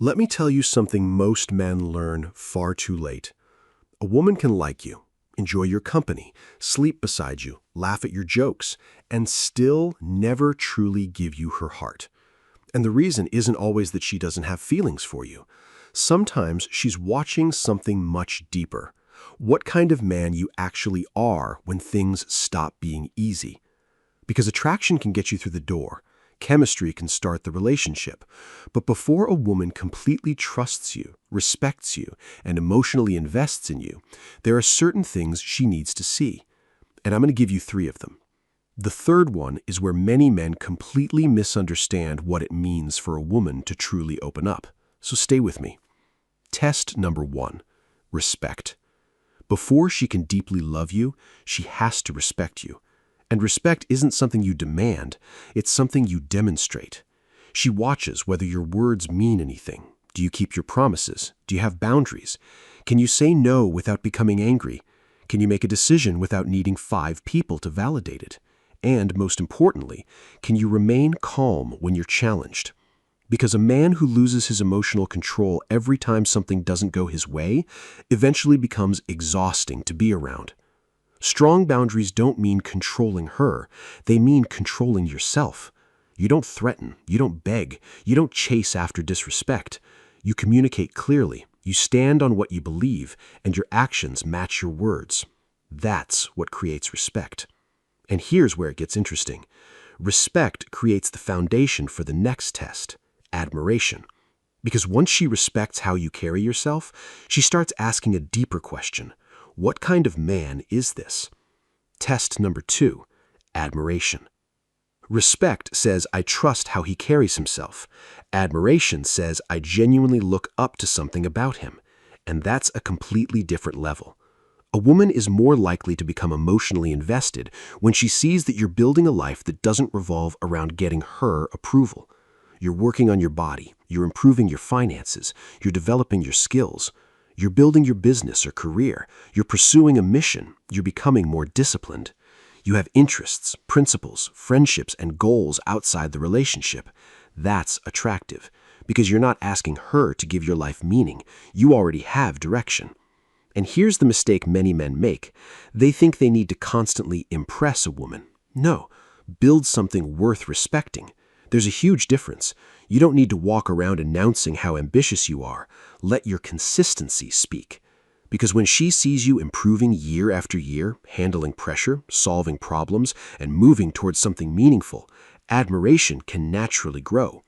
Let me tell you something most men learn far too late. A woman can like you, enjoy your company, sleep beside you, laugh at your jokes, and still never truly give you her heart. And the reason isn't always that she doesn't have feelings for you. Sometimes she's watching something much deeper. What kind of man you actually are when things stop being easy. Because attraction can get you through the door. Chemistry can start the relationship. But before a woman completely trusts you, respects you, and emotionally invests in you, there are certain things she needs to see. And I'm going to give you 3 of them. The third one is where many men completely misunderstand what it means for a woman to truly open up. So stay with me. Test number 1, respect. Before she can deeply love you, she has to respect you. And respect isn't something you demand, it's something you demonstrate. She watches whether your words mean anything. Do you keep your promises? Do you have boundaries? Can you say no without becoming angry? Can you make a decision without needing 5 people to validate it? And most importantly, can you remain calm when you're challenged? Because a man who loses his emotional control every time something doesn't go his way eventually becomes exhausting to be around. Strong boundaries don't mean controlling her, they mean controlling yourself. You don't threaten, you don't beg, you don't chase after disrespect. You communicate clearly, you stand on what you believe, and your actions match your words. That's what creates respect. And here's where it gets interesting. Respect creates the foundation for the next test, admiration. Because once she respects how you carry yourself, she starts asking a deeper question. What kind of man is this? Test number 2, admiration. Respect says, I trust how he carries himself. Admiration says, I genuinely look up to something about him. And that's a completely different level. A woman is more likely to become emotionally invested when she sees that you're building a life that doesn't revolve around getting her approval. You're working on your body, you're improving your finances, you're developing your skills. You're building your business or career. You're pursuing a mission. You're becoming more disciplined. You have interests, principles, friendships, and goals outside the relationship. That's attractive because you're not asking her to give your life meaning. You already have direction. And here's the mistake many men make. They think they need to constantly impress a woman. No, build something worth respecting. There's a huge difference. You don't need to walk around announcing how ambitious you are. Let your consistency speak. Because when she sees you improving year after year, handling pressure, solving problems, and moving towards something meaningful, admiration can naturally grow.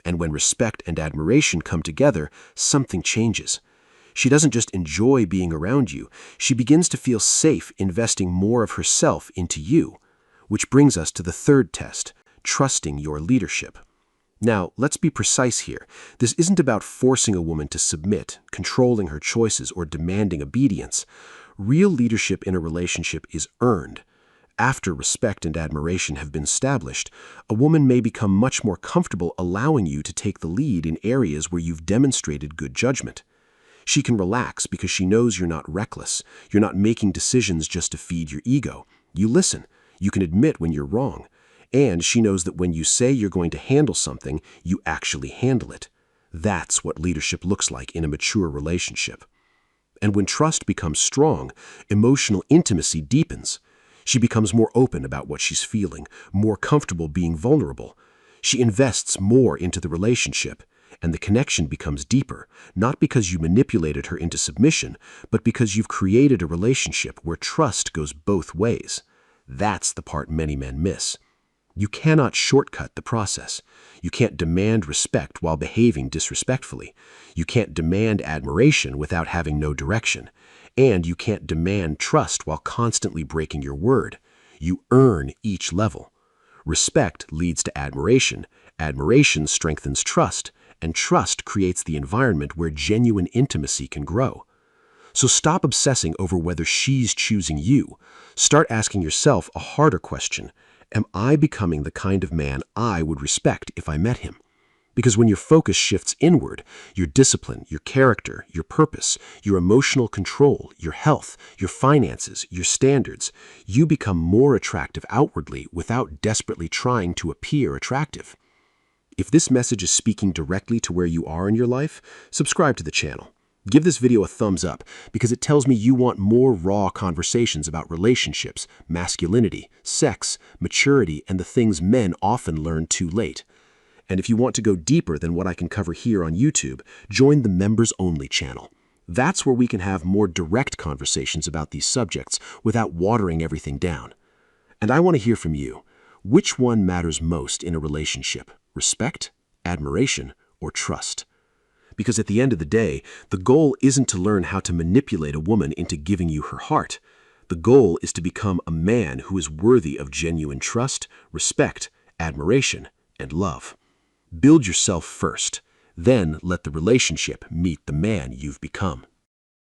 And when respect and admiration come together, something changes. She doesn't just enjoy being around you, she begins to feel safe investing more of herself into you. Which brings us to the third test, trusting your leadership. Now, let's be precise here. This isn't about forcing a woman to submit, controlling her choices, or demanding obedience. Real leadership in a relationship is earned. After respect and admiration have been established, a woman may become much more comfortable allowing you to take the lead in areas where you've demonstrated good judgment. She can relax because she knows you're not reckless. You're not making decisions just to feed your ego. You listen. You can admit when you're wrong. And she knows that when you say you're going to handle something, you actually handle it. That's what leadership looks like in a mature relationship. And when trust becomes strong, emotional intimacy deepens. She becomes more open about what she's feeling, more comfortable being vulnerable. She invests more into the relationship, and the connection becomes deeper, not because you manipulated her into submission, but because you've created a relationship where trust goes both ways. That's the part many men miss. You cannot shortcut the process. You can't demand respect while behaving disrespectfully. You can't demand admiration without having no direction. And you can't demand trust while constantly breaking your word. You earn each level. Respect leads to admiration. Admiration strengthens trust. And trust creates the environment where genuine intimacy can grow. So stop obsessing over whether she's choosing you. Start asking yourself a harder question. Am I becoming the kind of man I would respect if I met him? Because when your focus shifts inward, your discipline, your character, your purpose, your emotional control, your health, your finances, your standards, you become more attractive outwardly without desperately trying to appear attractive. If this message is speaking directly to where you are in your life, subscribe to the channel. Give this video a thumbs up because it tells me you want more raw conversations about relationships, masculinity, sex, maturity, and the things men often learn too late. And if you want to go deeper than what I can cover here on YouTube, join the Members Only channel. That's where we can have more direct conversations about these subjects without watering everything down. And I want to hear from you. Which one matters most in a relationship? Respect, admiration, or trust? Because at the end of the day, the goal isn't to learn how to manipulate a woman into giving you her heart. The goal is to become a man who is worthy of genuine trust, respect, admiration, and love. Build yourself first, then let the relationship meet the man you've become.